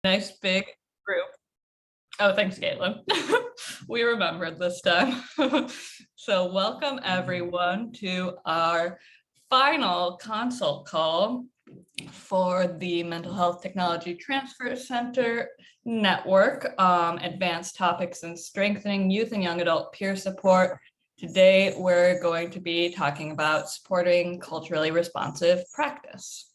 Nice big group. Oh, thanks, Caitlin. We remembered this time. So welcome everyone to our final consult call for the Mental Health Technology Transfer Center Network, Advanced Topics in Strengthening Youth and Young Adult Peer Support. Today, we're going to be talking about supporting culturally responsive practice.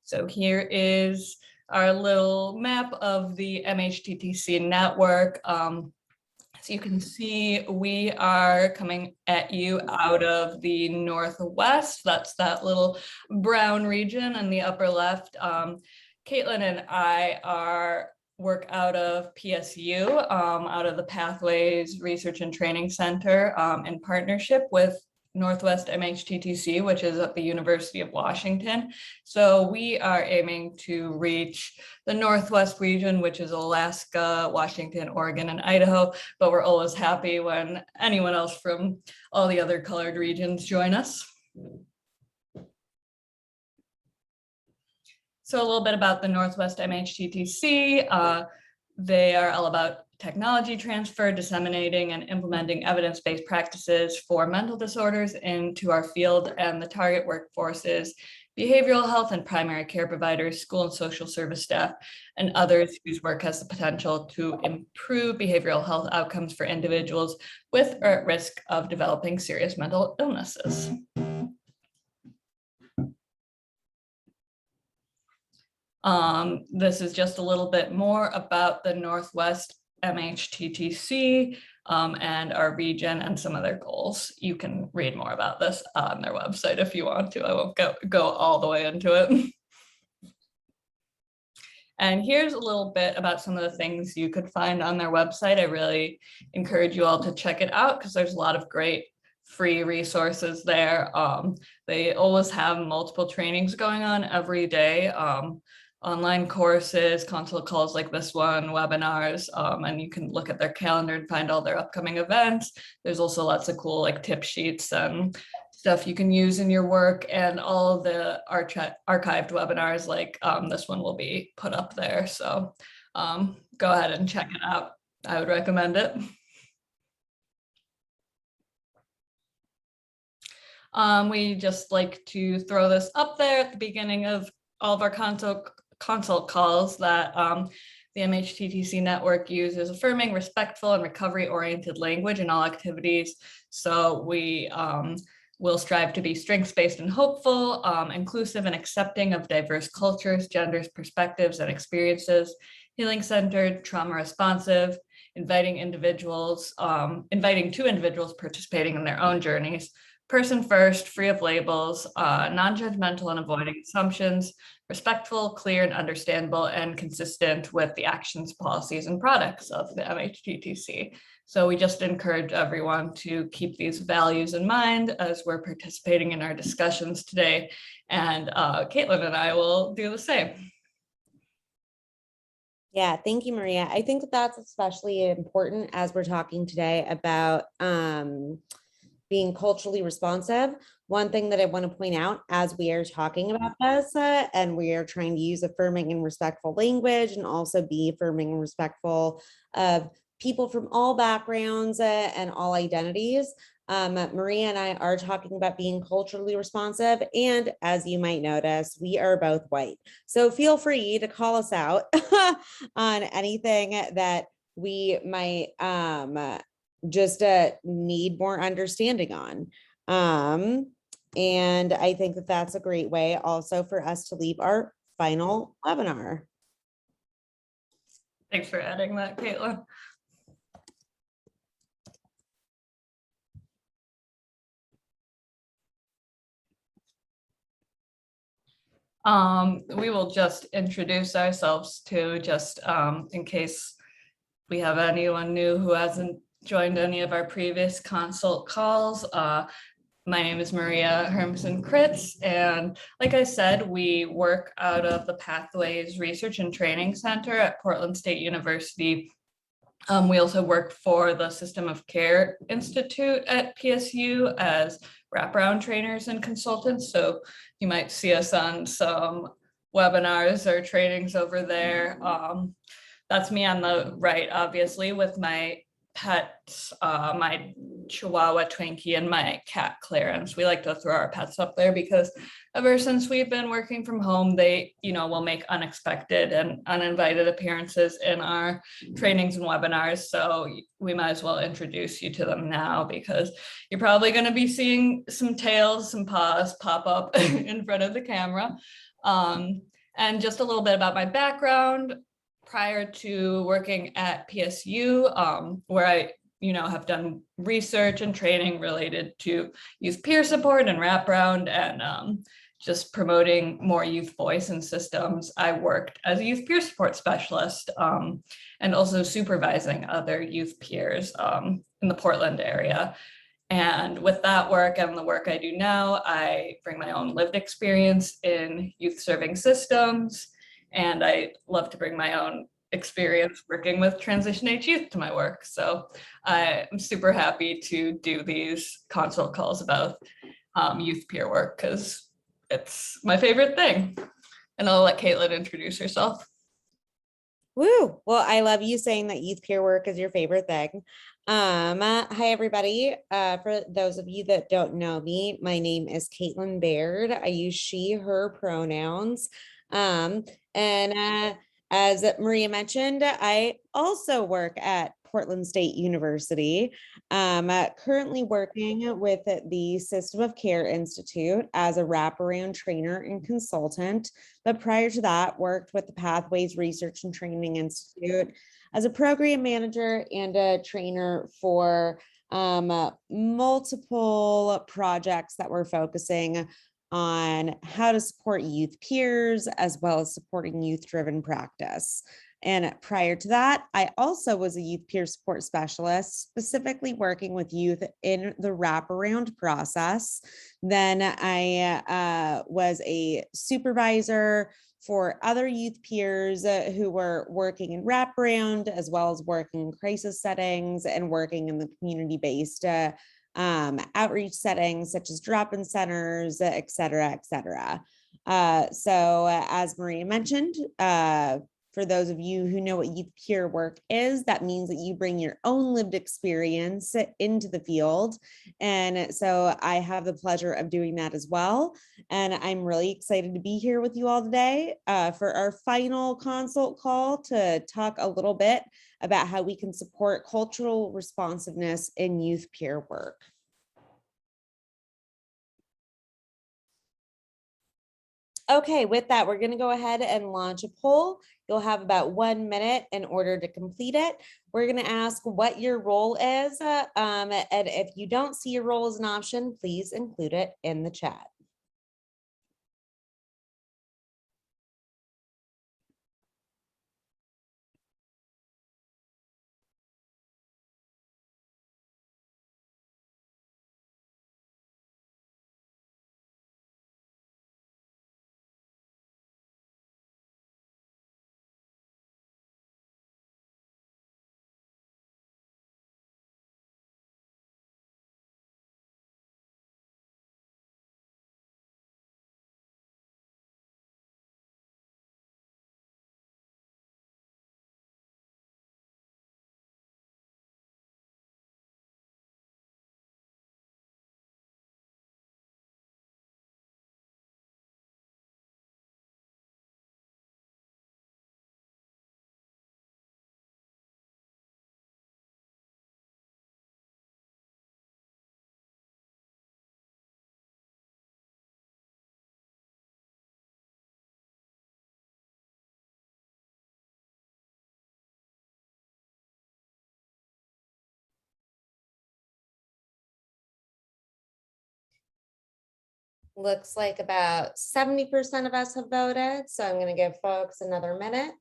So here is our little map of the MHTTC network. As you can see, we are coming at you out of the Northwest. That's that little brown region in the upper left. Caitlin and I work out of PSU, out of the Pathways Research and Training Center, in partnership with Northwest MHTTC, which is at the University of Washington. So we are aiming to reach the Northwest region, which is Alaska, Washington, Oregon, and Idaho, but we're always happy when anyone else from all the other colored regions join us. So a little bit about the Northwest MHTTC. They are all about technology transfer, disseminating and implementing evidence-based practices for mental disorders into our field, and the target workforce is behavioral health and primary care providers, school and social service staff, and others whose work has the potential to improve behavioral health outcomes for individuals with or at risk of developing serious mental illnesses. This is just a little bit more about the Northwest MHTTC and our region and some of their goals. You can read more about this on their website if you want to. I won't go all the way into it. And here's a little bit about some of the things you could find on their website. I really encourage you all to check it out because there's a lot of great free resources there. They always have multiple trainings going on every day. Online courses, consult calls like this one, webinars, and you can look at their calendar and find all their upcoming events. There's also lots of cool like tip sheets and stuff you can use in your work, and all the archived webinars like this one will be put up there. So go ahead and check it out. I would recommend it. We just like to throw this up there at the beginning of all of our consult calls that the MHTTC network uses affirming, respectful, and recovery-oriented language in all activities. So we will strive to be strengths-based and hopeful, inclusive and accepting of diverse cultures, genders, perspectives, and experiences, healing-centered, trauma-responsive, inviting two individuals participating in their own journeys, person first, free of labels, non-judgmental and avoiding assumptions, respectful, clear, and understandable, and consistent with the actions, policies, and products of the MHTTC. So we just encourage everyone to keep these values in mind as we're participating in our discussions today. And Caitlin and I will do the same. Yeah, thank you, Maria. I think that's especially important as we're talking today about being culturally responsive. One thing that I want to point out as we are talking about this, and we are trying to use affirming and respectful language and also be affirming and respectful of people from all backgrounds and all identities. Maria and I are talking about being culturally responsive. And as you might notice, we are both white. So feel free to call us out on anything that we might just need more understanding on. And I think that that's a great way also for us to leave our final webinar. Thanks for adding that, Caitlin. We will just introduce ourselves too, just in case we have anyone new who hasn't joined any of our previous consult calls. My name is Maria Hermsen-Kritz, and like I said, we work out of the Pathways Research and Training Center at Portland State University. We also work for the System of Care Institute at PSU as wraparound trainers and consultants. So you might see us on some webinars or trainings over there. That's me on the right, obviously, with my pets, my Chihuahua Twinkie and my cat Clarence. We like to throw our pets up there because ever since we've been working from home, they, will make unexpected and uninvited appearances in our trainings and webinars. So we might as well introduce you to them now because you're probably going to be seeing some tails, some paws pop up in front of the camera. And just a little bit about my background. Prior to working at PSU, where I, have done research and training related to youth peer support and wraparound and just promoting more youth voice in systems. I worked as a youth peer support specialist and also supervising other youth peers in the Portland area. And with that work and the work I do now, I bring my own lived experience in youth serving systems. And I love to bring my own experience working with transition age youth to my work. So I'm super happy to do these consult calls about youth peer work because it's my favorite thing. And I'll let Caitlin introduce herself. Woo! Well, I love you saying that youth peer work is your favorite thing. Hi, everybody. For those of you that don't know me, my name is Caitlin Baird. I use she, her pronouns. And as Maria mentioned, I also work at Portland State University, currently working with the System of Care Institute as a wraparound trainer and consultant. But prior to that, worked with the Pathways Research and Training Institute as a program manager and a trainer for multiple projects that were focusing on how to support youth peers as well as supporting youth-driven practice. And prior to that, I also was a youth peer support specialist, specifically working with youth in the wraparound process. Then I was a supervisor for other youth peers who were working in wraparound, as well as working in crisis settings and working in the community-based outreach settings such as drop-in centers, et cetera, et cetera. So as Maria mentioned, for those of you who know what youth peer work is, that means that you bring your own lived experience into the field. And so I have the pleasure of doing that as well. And I'm really excited to be here with you all today for our final consult call to talk a little bit about how we can support cultural responsiveness in youth peer work. Okay, with that, we're going to go ahead and launch a poll. You'll have about 1 minute in order to complete it. We're going to ask what your role is. And if you don't see your role as an option, please include it in the chat. Looks like about 70% of us have voted, so I'm going to give folks another minute.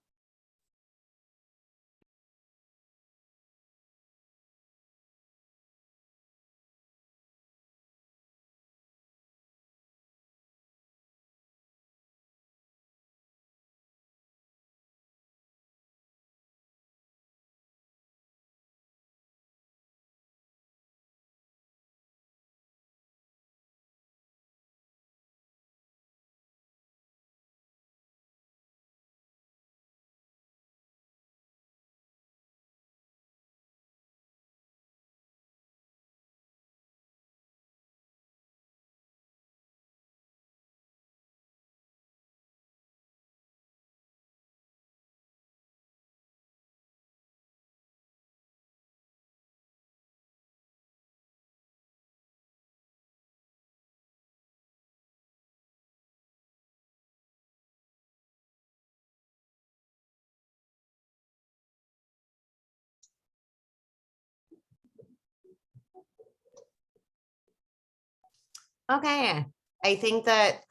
Okay, I think that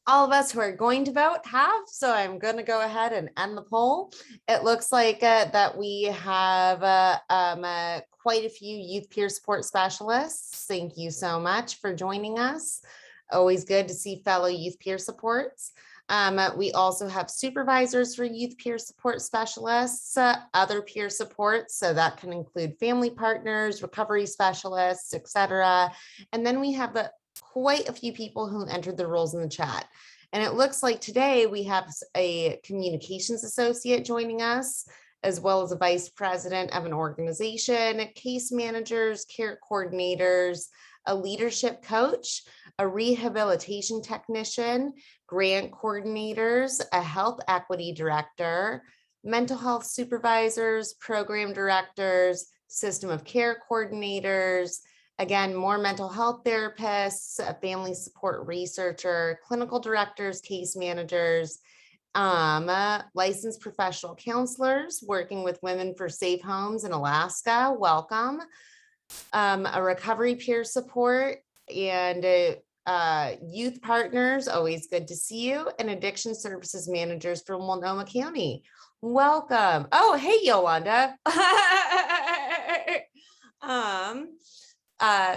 all of us who are going to vote have, so I'm going to go ahead and end the poll. It looks like that we have quite a few youth peer support specialists. Thank you so much for joining us. Always good to see fellow youth peer supports. We also have supervisors for youth peer support specialists, other peer supports, so that can include family partners, recovery specialists, etc. And then we have quite a few people who entered the roles in the chat. And it looks like today we have a communications associate joining us, as well as a vice president of an organization, case managers, care coordinators, a leadership coach, a rehabilitation technician, grant coordinators, a health equity director, mental health supervisors, program directors, system of care coordinators, again, more mental health therapists, a family support researcher, clinical directors, case managers, licensed professional counselors working with women for safe homes in Alaska. Welcome. A recovery peer support and youth partners. Always good to see you. And addiction services managers from Multnomah County. Welcome. Oh, hey, Yolanda.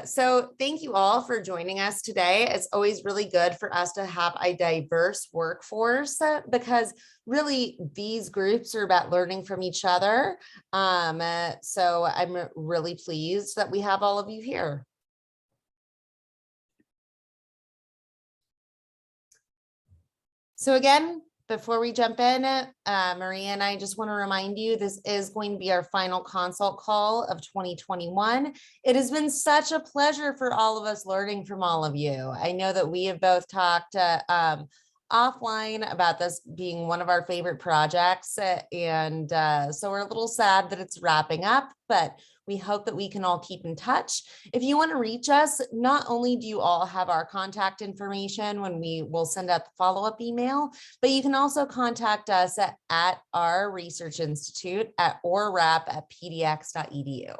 So thank you all for joining us today. It's always really good for us to have a diverse workforce because really these groups are about learning from each other. So I'm really pleased that we have all of you here. So again, before we jump in, Maria and I just want to remind you, this is going to be our final consult call of 2021. It has been such a pleasure for all of us learning from all of you. I know that we have both talked offline about this being one of our favorite projects. And so we're a little sad that it's wrapping up, but we hope that we can all keep in touch. If you want to reach us, not only do you all have our contact information when we will send out the follow-up email, but you can also contact us at our research institute at orrap@pdx.edu.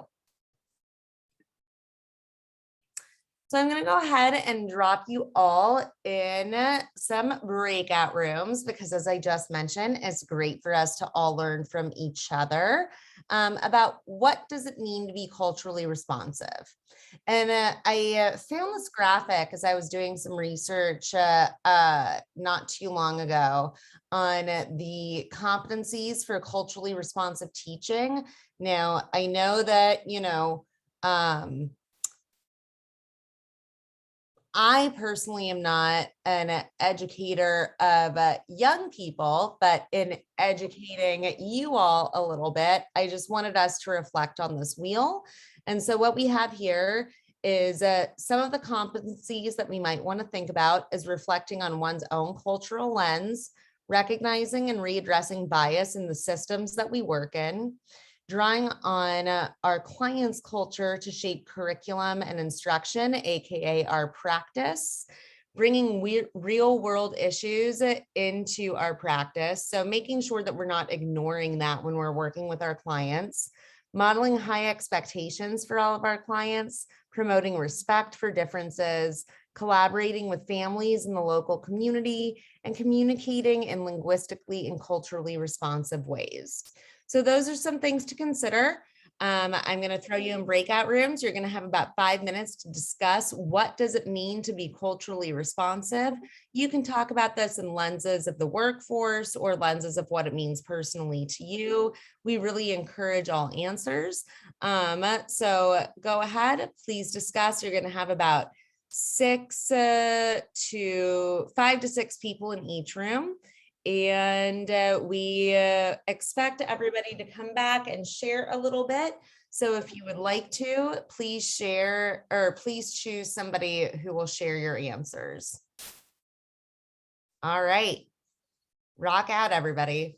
So I'm going to go ahead and drop you all in some breakout rooms because, as I just mentioned, it's great for us to all learn from each other about what does it mean to be culturally responsive. And I found this graphic as I was doing some research not too long ago on the competencies for culturally responsive teaching. Now, I know that, I personally am not an educator of young people, but in educating you all a little bit, I just wanted us to reflect on this wheel. And so what we have here is some of the competencies that we might want to think about is reflecting on one's own cultural lens, recognizing and readdressing bias in the systems that we work in, drawing on our clients' culture to shape curriculum and instruction, AKA our practice, bringing real world issues into our practice. So making sure that we're not ignoring that when we're working with our clients, modeling high expectations for all of our clients, promoting respect for differences, collaborating with families in the local community, and communicating in linguistically and culturally responsive ways. So those are some things to consider. I'm going to throw you in breakout rooms. You're going to have about 5 minutes to discuss what does it mean to be culturally responsive. You can talk about this in lenses of the workforce or lenses of what it means personally to you. We really encourage all answers. So go ahead, please discuss. You're going to have about 5 to 6 people in each room. And we expect everybody to come back and share a little bit. So if you would like to, please share or please choose somebody who will share your answers. All right. Rock out, everybody.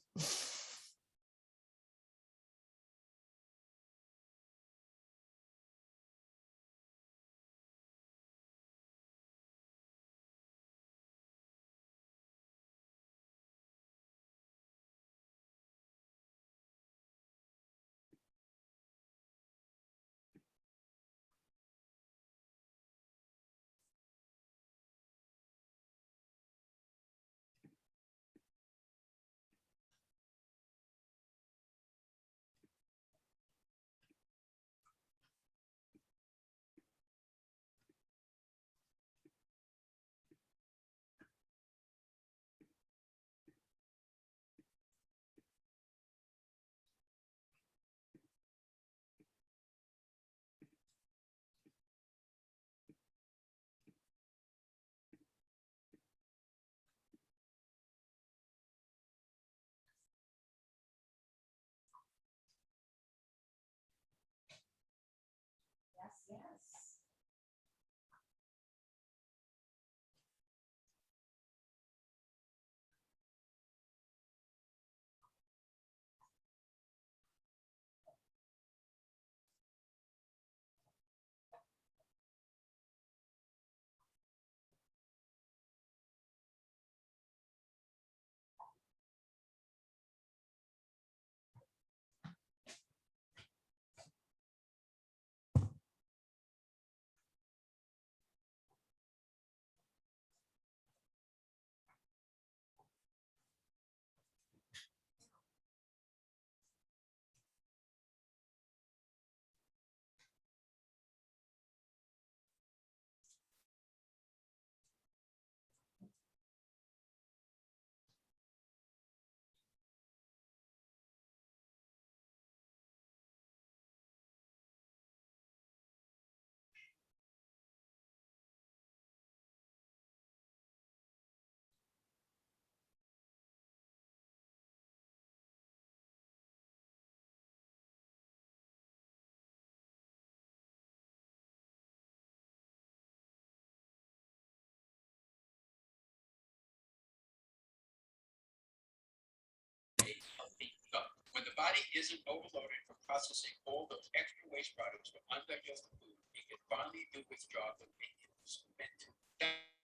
body isn't overloaded from processing all those extra waste products from undigested food, it can finally do its job the way it was meant to.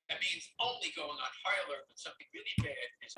That means only going on high alert when something really bad is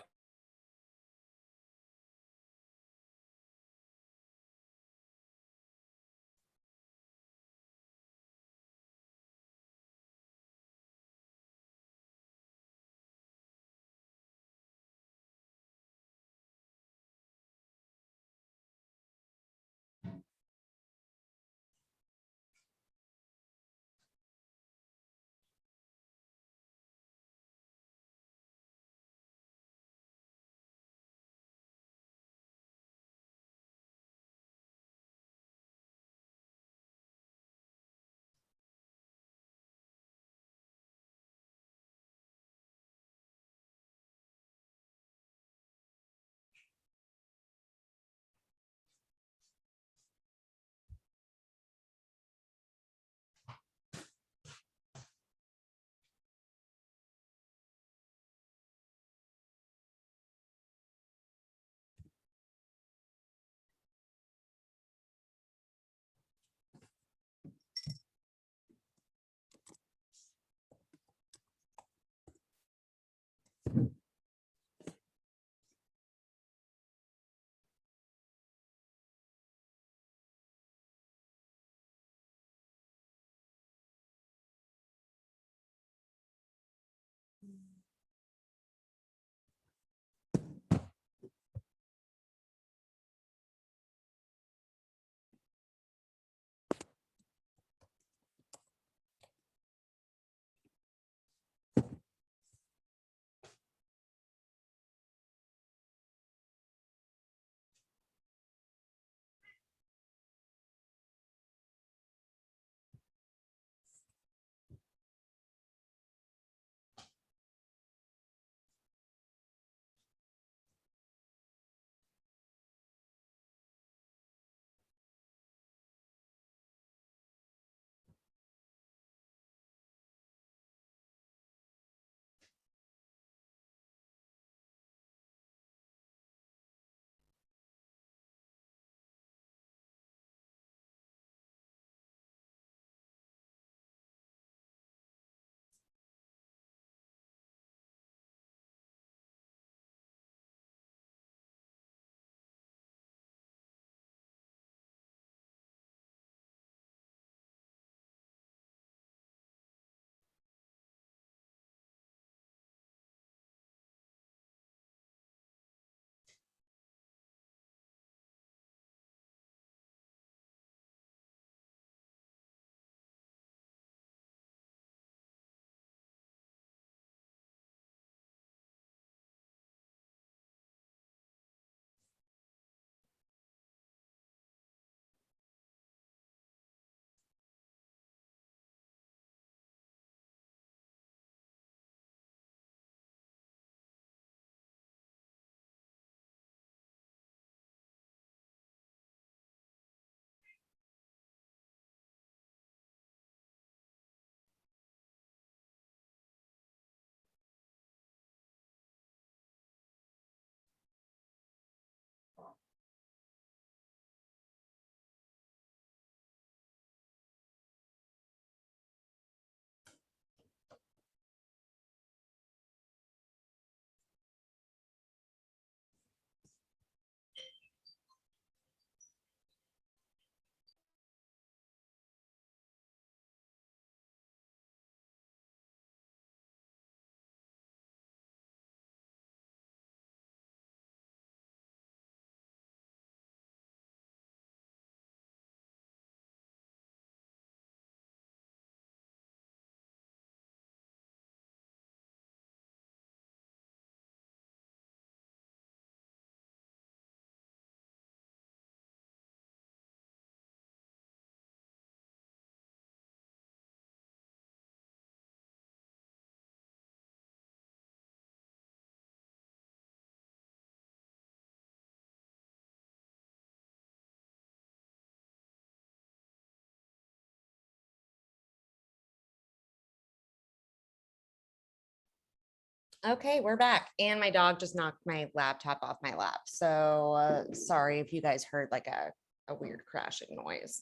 Okay, we're back. And my dog just knocked my laptop off my lap. So sorry if you guys heard like a weird crashing noise.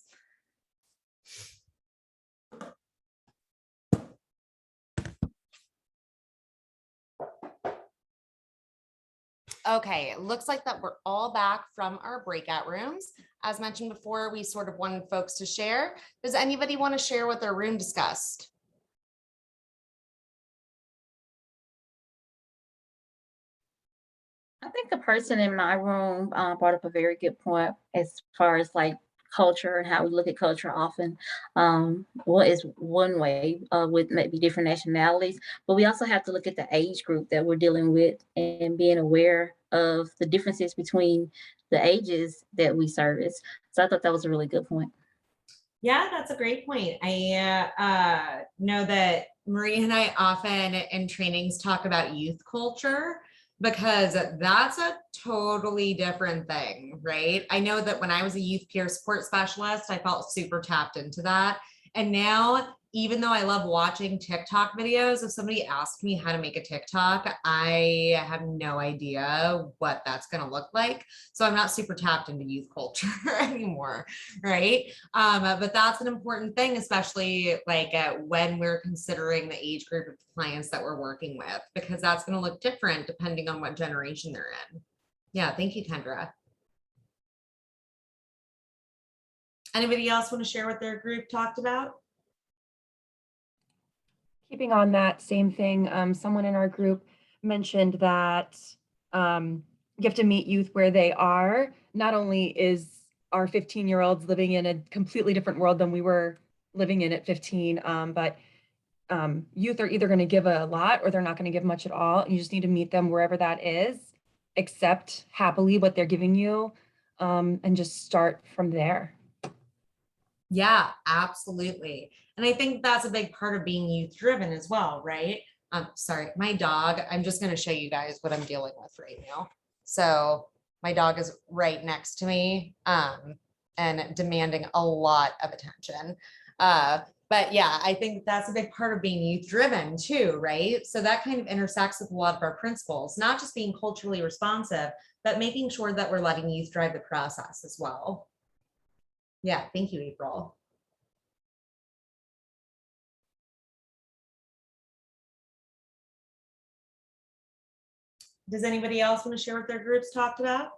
Okay, it looks like that we're all back from our breakout rooms. As mentioned before, we sort of wanted folks to share. Does anybody want to share what their room discussed? I think the person in my room brought up a very good point as far as like culture and how we look at culture often. What is one way with maybe different nationalities, but we also have to look at the age group that we're dealing with and being aware of the differences between the ages that we service. So I thought that was a really good point. Yeah, that's a great point. I know that Marie and I often in trainings talk about youth culture because that's a totally different thing, right? I know that when I was a youth peer support specialist, I felt super tapped into that. And now, even though I love watching TikTok videos, if somebody asked me how to make a TikTok, I have no idea what that's going to look like. So I'm not super tapped into youth culture anymore, right? But that's an important thing, especially like when we're considering the age group of clients that we're working with, because that's going to look different depending on what generation they're in. Yeah, thank you, Kendra. Anybody else want to share what their group talked about? Keeping on that same thing, someone in our group mentioned that you have to meet youth where they are. Not only is our 15-year-olds living in a completely different world than we were living in at 15, but youth are either going to give a lot or they're not going to give much at all. You just need to meet them wherever that is, accept happily what they're giving you, and just start from there. Yeah, absolutely. And I think that's a big part of being youth driven as well, right? Sorry, my dog, I'm just going to show you guys what I'm dealing with right now. So my dog is right next to me and demanding a lot of attention. But yeah, I think that's a big part of being youth driven too, right? So that kind of intersects with a lot of our principles, not just being culturally responsive, but making sure that we're letting youth drive the process as well. Yeah, thank you, April. Does anybody else want to share what their groups talked about?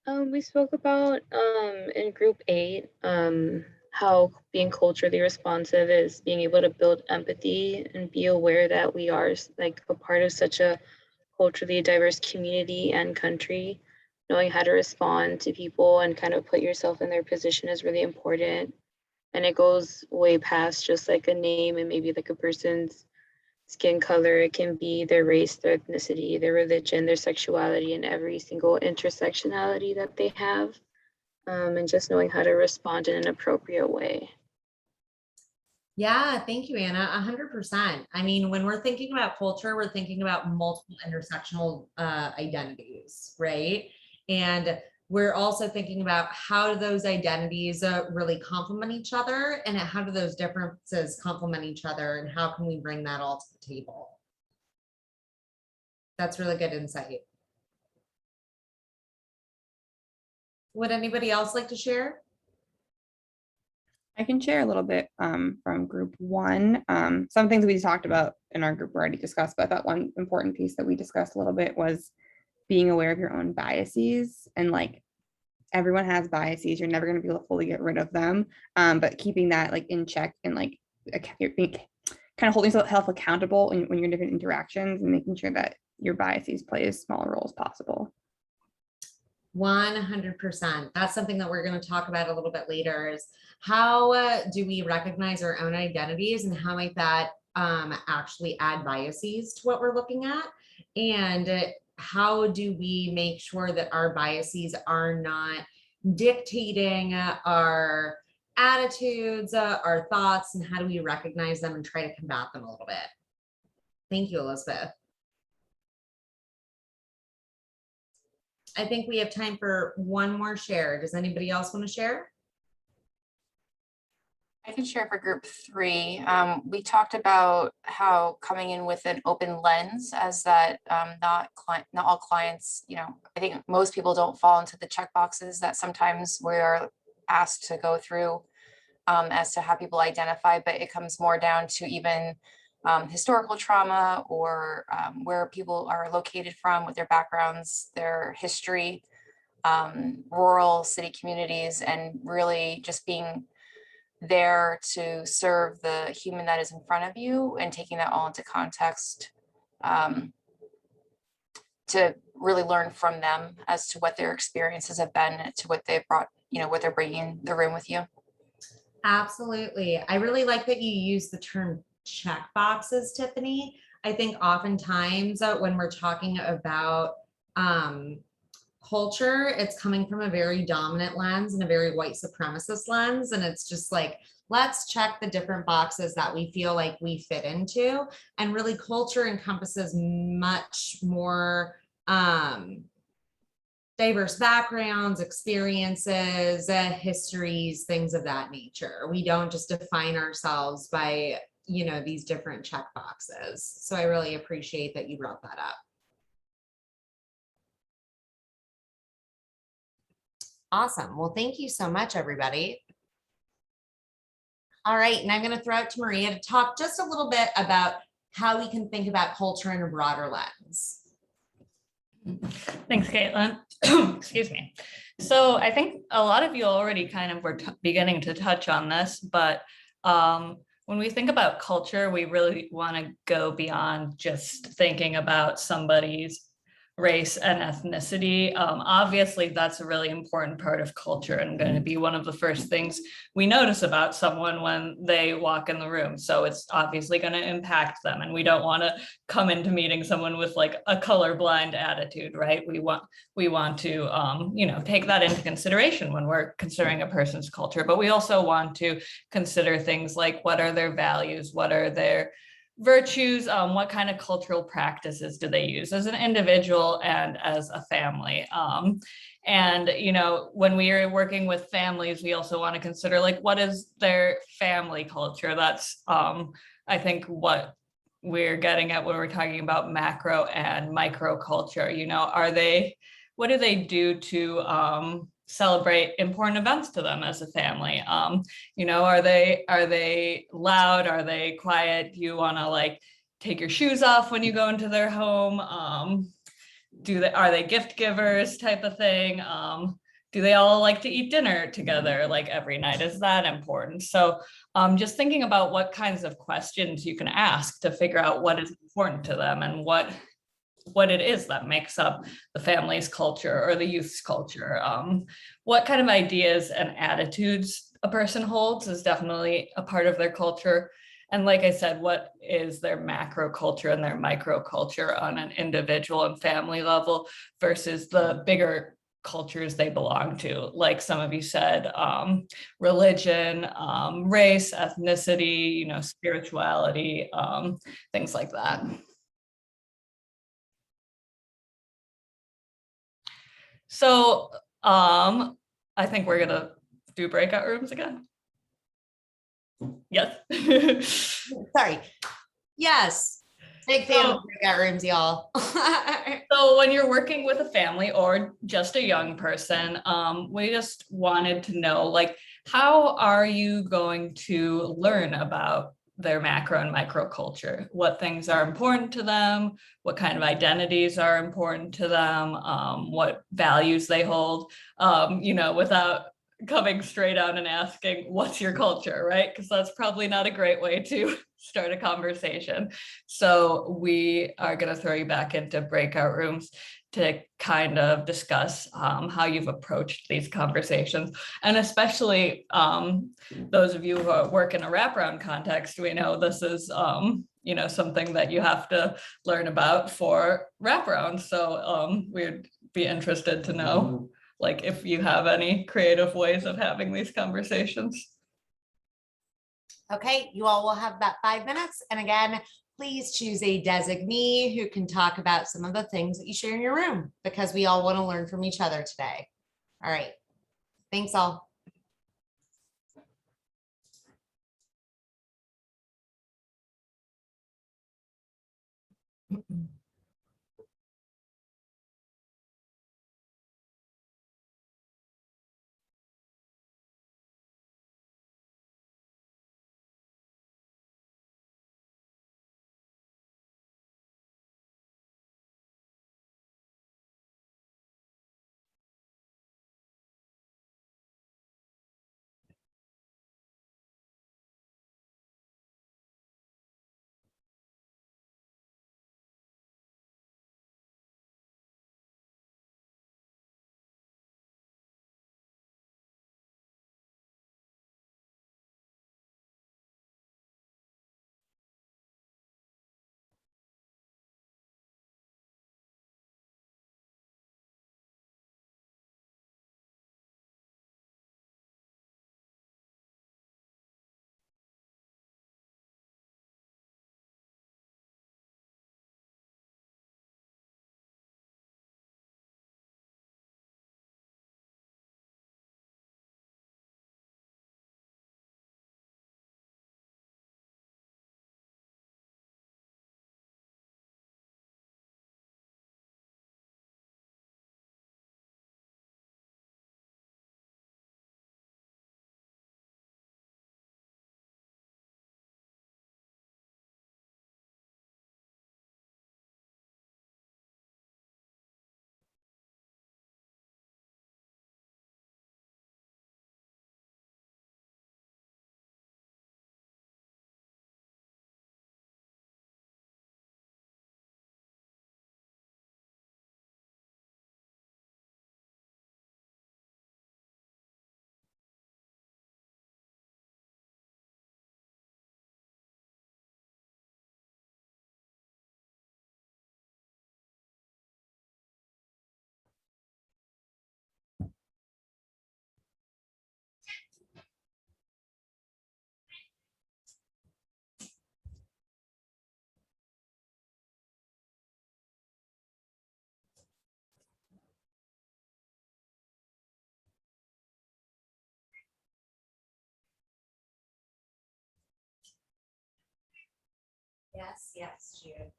We spoke about in group 8 how being culturally responsive is being able to build empathy and be aware that we are like a part of such a culturally diverse community and country. Knowing how to respond to people and kind of put yourself in their position is really important. And it goes way past just like a name and maybe like a person's skin color. It can be their race, their ethnicity, their religion, their sexuality, and every single intersectionality that they have. And just knowing how to respond in an appropriate way. Yeah, thank you, Anna. 100%. I mean, when we're thinking about culture, we're thinking about multiple intersectional identities, right? And we're also thinking about how do those identities really complement each other, and how do those differences complement each other, and how can we bring that all to the table? That's really good insight. Would anybody else like to share? I can share a little bit from group 1. Some things we talked about in our group were already discussed, but I thought one important piece that we discussed a little bit was being aware of your own biases. And like everyone has biases, you're never going to be able to fully get rid of them, but keeping that like in check and like kind of holding yourself accountable when you're in different interactions and making sure that your biases play as small a role as possible. 100%. That's something that we're going to talk about a little bit later, is how do we recognize our own identities, and how might that actually add biases to what we're looking at, and how do we make sure that our biases are not dictating our attitudes, our thoughts, and how do we recognize them and try to combat them a little bit? Thank you, Elizabeth. I think we have time for one more share. Does anybody else want to share? I can share for group 3. We talked about how coming in with an open lens, as that not all clients, I think most people don't fall into the check boxes that sometimes we are asked to go through as to how people identify, but it comes more down to even historical trauma, or where people are located from, with their backgrounds, their history, rural, city communities, and really just being there to serve the human that is in front of you, and taking that all into context, to really learn from them as to what their experiences have been, to what they've brought, what they're bringing in the room with you. Absolutely. I really like that you use the term check boxes, Tiffany. I think oftentimes when we're talking about culture, it's coming from a very dominant lens and a very white supremacist lens. And it's just like, let's check the different boxes that we feel like we fit into. And really, culture encompasses much more diverse backgrounds, experiences, histories, things of that nature. We don't just define ourselves by, these different check boxes. So I really appreciate that you brought that up. Awesome. Well, thank you so much, everybody. All right, and I'm going to throw it to Maria to talk just a little bit about how we can think about culture in a broader lens. Thanks, Caitlin. Excuse me. So I think a lot of you already kind of were beginning to touch on this, but when we think about culture, we really want to go beyond just thinking about somebody's race and ethnicity. Obviously, that's a really important part of culture and going to be one of the first things we notice about someone when they walk in the room. So it's obviously going to impact them. And we don't want to come into meeting someone with like a colorblind attitude, right? We want to, take that into consideration when we're considering a person's culture. But we also want to consider things like, what are their values? What are their virtues? What kind of cultural practices do they use as an individual and as a family? And when we are working with families, we also want to consider like, what is their family culture? That's I think what we're getting at when we're talking about macro and micro culture. What do they do to celebrate important events to them as a family? Are they loud? Are they quiet? Do you want to like take your shoes off when you go into their home? Are they gift givers type of thing? Do they all like to eat dinner together like every night? Is that important? So just thinking about what kinds of questions you can ask to figure out what is important to them and what it is that makes up the family's culture or the youth's culture. What kind of ideas and attitudes a person holds is definitely a part of their culture. And like I said, what is their macro culture and their micro culture on an individual and family level versus the bigger cultures they belong to? Like some of you said, religion, race, ethnicity, spirituality, things like that. So I think we're gonna do breakout rooms again. Yes. Sorry. Yes. Big fan of breakout rooms, y'all. So when you're working with a family or just a young person, we just wanted to know, like, how are you going to learn about their macro and micro culture? What things are important to them? What kind of identities are important to them? What values they hold? Without coming straight out and asking, what's your culture, right? Because that's probably not a great way to start a conversation. So we are going to throw you back into breakout rooms to kind of discuss how you've approached these conversations. And especially those of you who work in a wraparound context, we know this is something that you have to learn about for wraparound. So we'd be interested to know, like, if you have any creative ways of having these conversations. Okay, you all will have about 5 minutes. And again, please choose a designee who can talk about some of the things that you share in your room, because we all want to learn from each other today. All right. Thanks all. Yes, yes, Jude.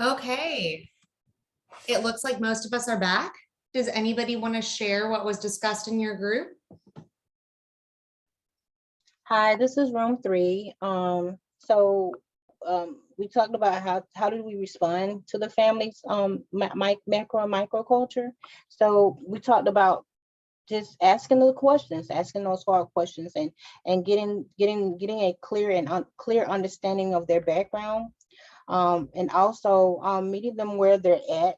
Okay. It looks like most of us are back. Does anybody want to share what was discussed in your group? Hi, this is room 3. We talked about how did we respond to the families, macro and micro culture. So we talked about just asking the questions, asking those hard questions, and getting a clear understanding of their background, and also meeting them where they're at,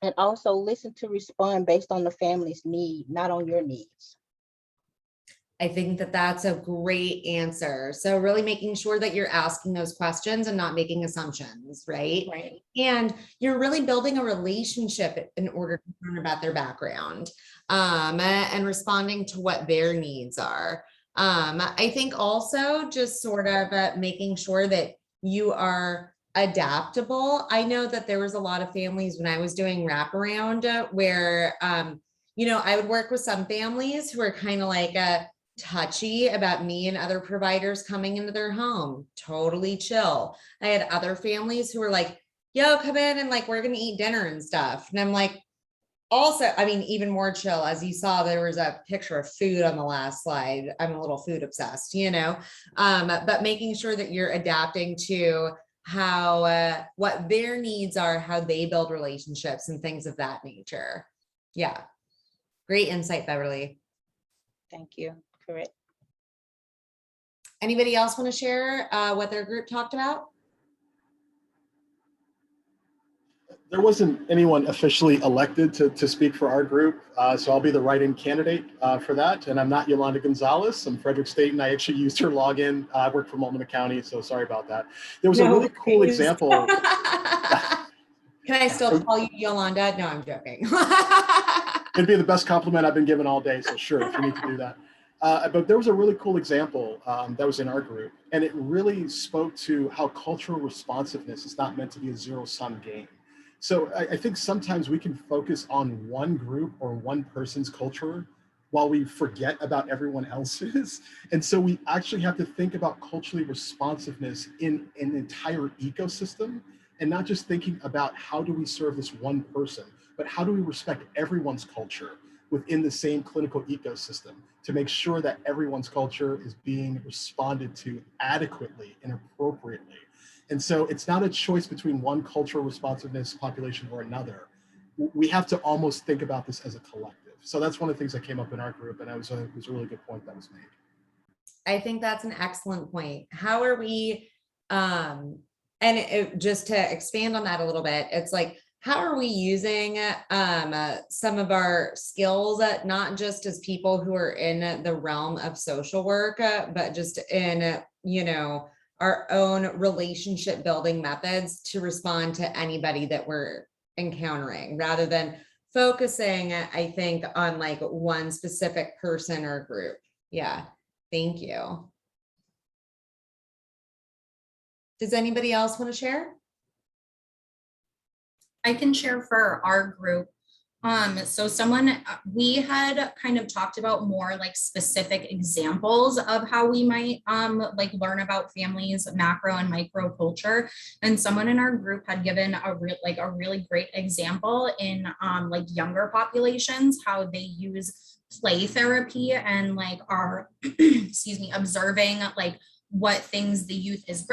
and also listen to respond based on the family's need, not on your needs. I think that that's a great answer. So really making sure that you're asking those questions and not making assumptions, right? Right. And you're really building a relationship in order to learn about their background, and responding to what their needs are. I think also just sort of making sure that you are adaptable. I know that there was a lot of families when I was doing wraparound where, I would work with some families who are kind of like touchy about me and other providers coming into their home, totally chill. I had other families who were like, yo, come in and like, we're going to eat dinner and stuff. And I'm like, also, I mean, even more chill. As you saw, there was a picture of food on the last slide. I'm a little food obsessed, but making sure that you're adapting to how, what their needs are, how they build relationships and things of that nature. Yeah. Great insight, Beverly. Thank you. Correct. Anybody else want to share what their group talked about? There wasn't anyone officially elected to speak for our group, so I'll be the write-in candidate for that. And I'm not Yolanda Gonzalez. I'm Frederick Staten. I actually used her login. I work for Multnomah County, so sorry about that. There was a really cool example. Can I still call you Yolanda? No, I'm joking. It'd be the best compliment I've been given all day, so sure, if you need to do that. But there was a really cool example that was in our group, and it really spoke to how cultural responsiveness is not meant to be a zero-sum game. So I think sometimes we can focus on one group or one person's culture while we forget about everyone else's. And so we actually have to think about culturally responsiveness in an entire ecosystem, and not just thinking about how do we serve this one person, but how do we respect everyone's culture within the same clinical ecosystem to make sure that everyone's culture is being responded to adequately and appropriately. And so it's not a choice between one cultural responsiveness population or another. We have to almost think about this as a collective. So that's one of the things that came up in our group, and it was a really good point that was made. I think that's an excellent point. How are we, just to expand on that a little bit, it's like, how are we using some of our skills, not just as people who are in the realm of social work, but just in, our own relationship building methods to respond to anybody that we're encountering, rather than focusing, I think, on like one specific person or group. Yeah, thank you. Does anybody else want to share? I can share for our group. So we had kind of talked about more like specific examples of how we might like learn about families, macro and micro culture. And someone in our group had given a really great example in like younger populations, how they use play therapy and like are excuse me, observing like what things the youth is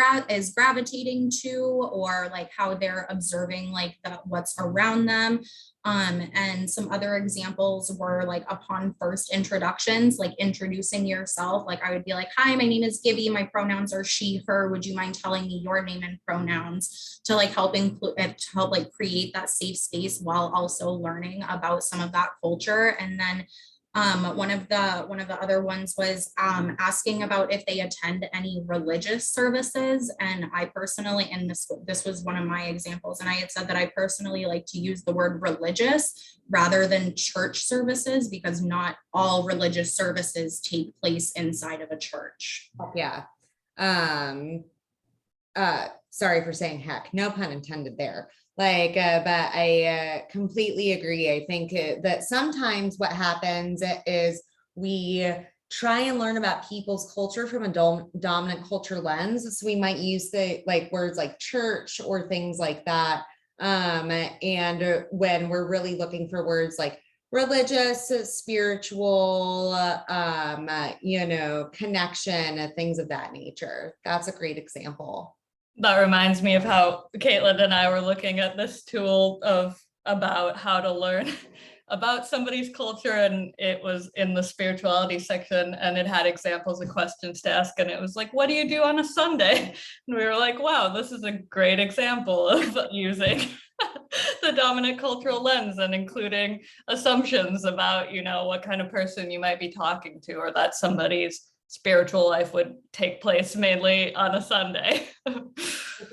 gravitating to, or like how they're observing like what's around them. And some other examples were like upon first introductions, like introducing yourself. Like I would be like, hi, my name is Gibby. My pronouns are she, her. Would you mind telling me your name and pronouns, to like help like create that safe space while also learning about some of that culture. And then one of the other ones was asking about if they attend any religious services. And I personally, and this was one of my examples, and I had said that I personally like to use the word religious rather than church services, because not all religious services take place inside of a church. Yeah. Sorry for saying heck, no pun intended there. Like, but I completely agree. I think that sometimes what happens is we try and learn about people's culture from a dominant culture lens. So we might use the like words like church or things like that. And when we're really looking for words like religious, spiritual, connection, things of that nature. That's a great example. That reminds me of how Caitlin and I were looking at this tool about how to learn about somebody's culture, and it was in the spirituality section, and it had examples of questions to ask, and it was like, what do you do on a Sunday? And we were like, wow, this is a great example of using the dominant cultural lens and including assumptions about, what kind of person you might be talking to, or that somebody's spiritual life would take place mainly on a Sunday.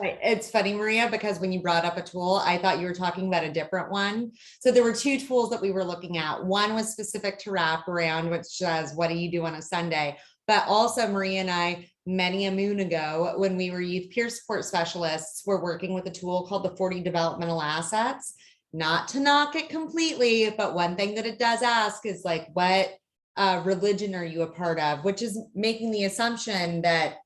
It's funny, Maria, because when you brought up a tool, I thought you were talking about a different one. So there were two tools that we were looking at. One was specific to wraparound, which says, what do you do on a Sunday? But also Maria and I, many a moon ago, when we were youth peer support specialists, were working with a tool called the 40 developmental assets. Not to knock it completely, but one thing that it does ask is like, what religion are you a part of? Which is making the assumption that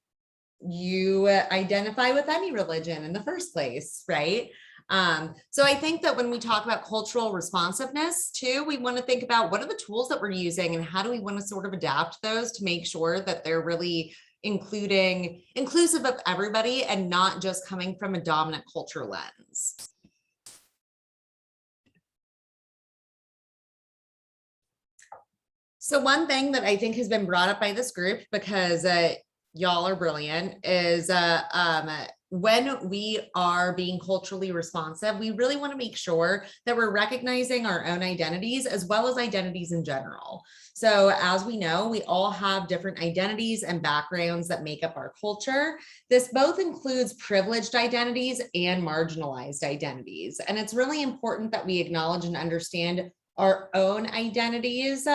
you identify with any religion in the first place, right? So I think that when we talk about cultural responsiveness too, we want to think about what are the tools that we're using and how do we want to sort of adapt those to make sure that they're really inclusive of everybody and not just coming from a dominant culture lens. So one thing that I think has been brought up by this group, because y'all are brilliant, is when we are being culturally responsive, we really want to make sure that we're recognizing our own identities as well as identities in general. So as we know, we all have different identities and backgrounds that make up our culture. This both includes privileged identities and marginalized identities. And it's really important that we acknowledge and understand our own identities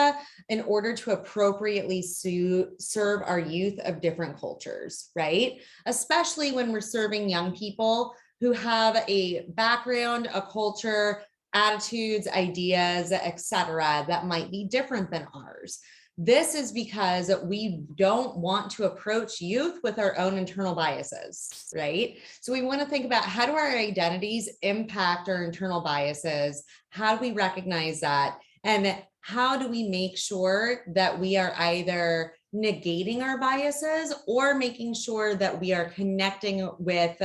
in order to appropriately serve our youth of different cultures, right? Especially when we're serving young people who have a background, a culture, attitudes, ideas, etc., that might be different than ours. This is because we don't want to approach youth with our own internal biases, right? So we want to think about, how do our identities impact our internal biases? How do we recognize that? And how do we make sure that we are either negating our biases or making sure that we are connecting with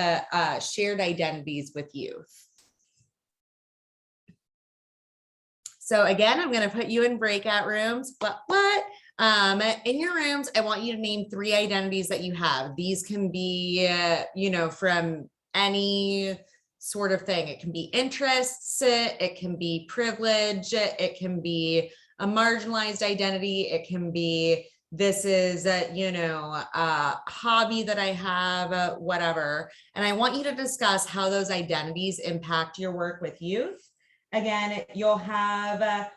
shared identities with youth? So again, I'm going to put you in breakout rooms, but in your rooms, I want you to name 3 identities that you have. These can be, from any sort of thing. It can be interests, it can be privilege, it can be a marginalized identity, it can be, this is a hobby that I have, whatever. And I want you to discuss how those identities impact your work with youth. Again, you'll have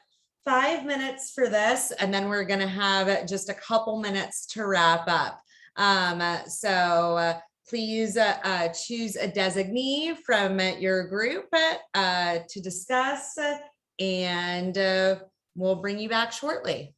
5 minutes for this, and then we're going to have just a couple minutes to wrap up. So please choose a designee from your group to discuss, and we'll bring you back shortly.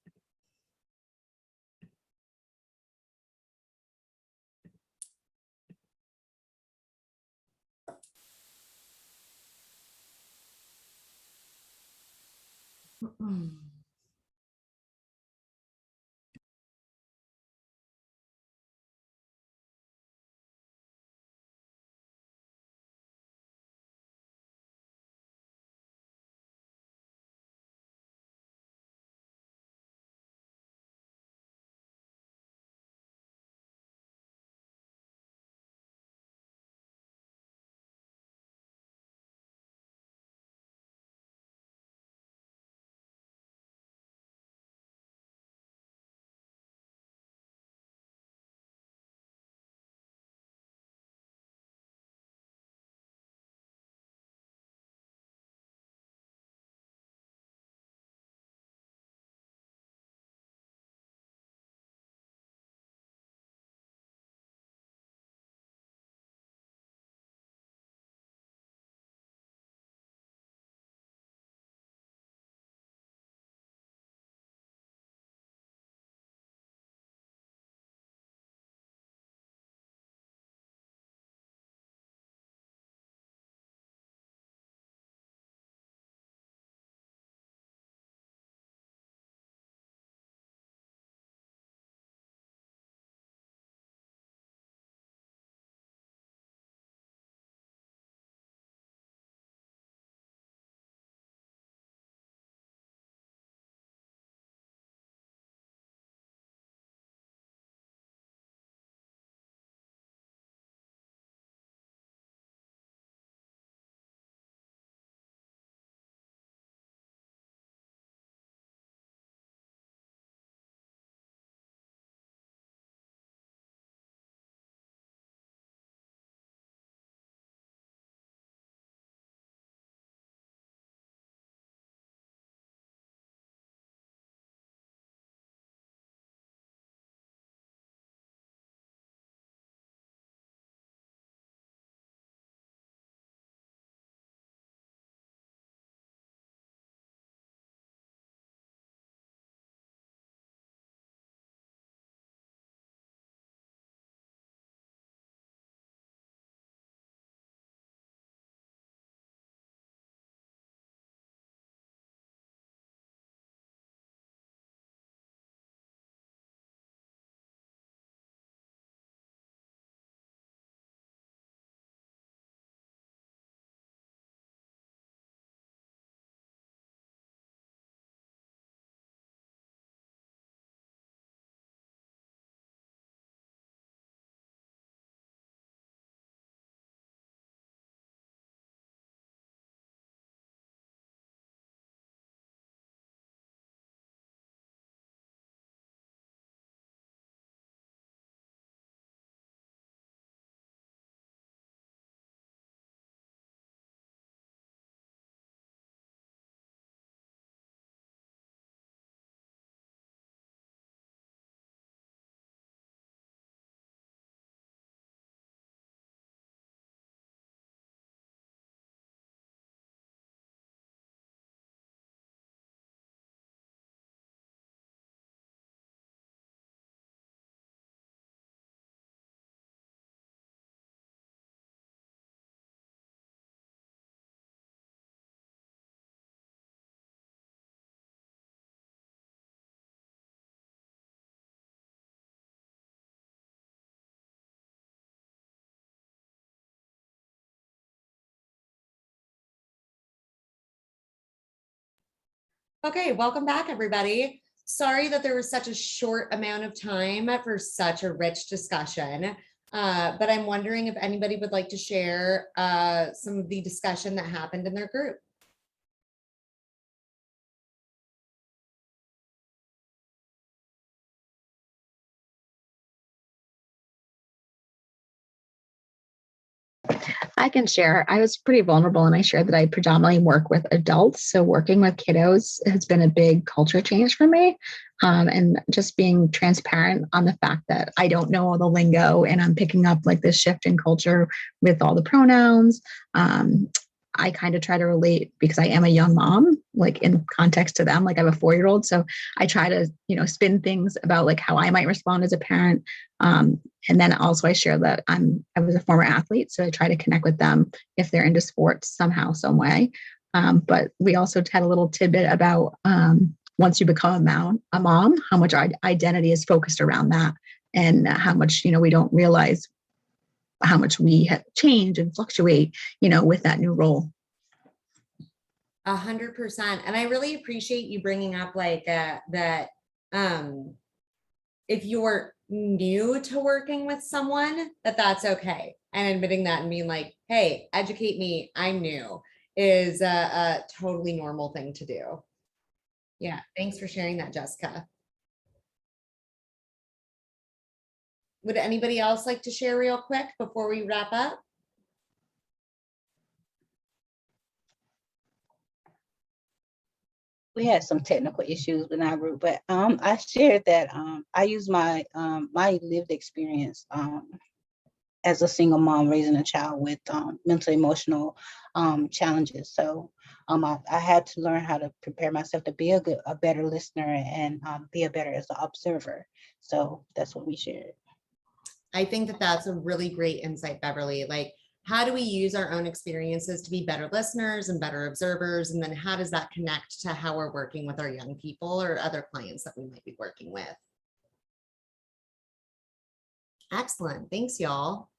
Okay, welcome back, everybody. Sorry that there was such a short amount of time for such a rich discussion, but I'm wondering if anybody would like to share some of the discussion that happened in their group. I can share. I was pretty vulnerable and I shared that I predominantly work with adults. So working with kiddos has been a big culture change for me. And just being transparent on the fact that I don't know all the lingo and I'm picking up like this shift in culture with all the pronouns. I kind of try to relate because I am a young mom, like in context to them, like I have a 4-year-old. So I try to, spin things about like how I might respond as a parent. And then also I share that I was a former athlete. So I try to connect with them if they're into sports somehow, some way. But we also had a little tidbit about once you become a mom, how much our identity is focused around that and how much, we don't realize how much we have changed and fluctuate, with that new role. 100%. And I really appreciate you bringing up like that if you're new to working with someone, that's okay. And admitting that and being like, hey, educate me, I'm new, is a totally normal thing to do. Yeah, thanks for sharing that, Jessica. Would anybody else like to share real quick before we wrap up? We had some technical issues with our group, but I shared that I use my my lived experience as a single mom raising a child with mental emotional challenges. So I had to learn how to prepare myself to be a better listener and be a better as an observer. So that's what we shared. I think that's a really great insight, Beverly. Like, how do we use our own experiences to be better listeners and better observers? And then how does that connect to how we're working with our young people or other clients that we might be working with? Excellent. Thanks, y'all.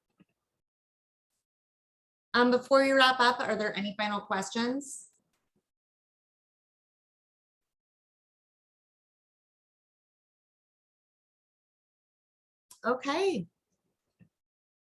Before we wrap up, are there any final questions? Okay.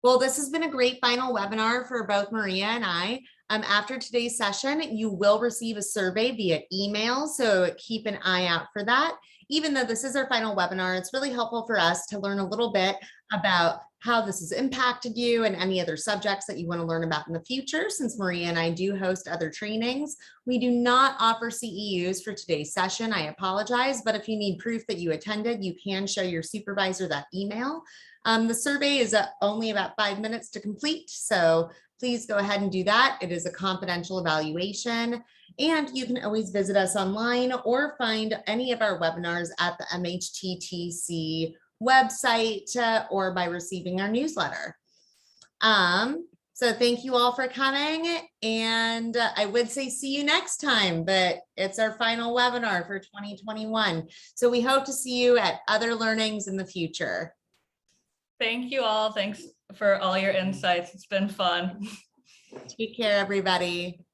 Well, this has been a great final webinar for both Maria and I. After today's session, you will receive a survey via email, so keep an eye out for that. Even though this is our final webinar, it's really helpful for us to learn a little bit about how this has impacted you and any other subjects that you want to learn about in the future. Since Maria and I do host other trainings, we do not offer CEUs for today's session. I apologize, but if you need proof that you attended, you can show your supervisor that email. The survey is only about 5 minutes to complete, so please go ahead and do that. It is a confidential evaluation, and you can always visit us online or find any of our webinars at the MHTTC website or by receiving our newsletter. So thank you all for coming, and I would say see you next time, but it's our final webinar for 2021. So we hope to see you at other learnings in the future. Thank you all. Thanks for all your insights. It's been fun. Take care, everybody.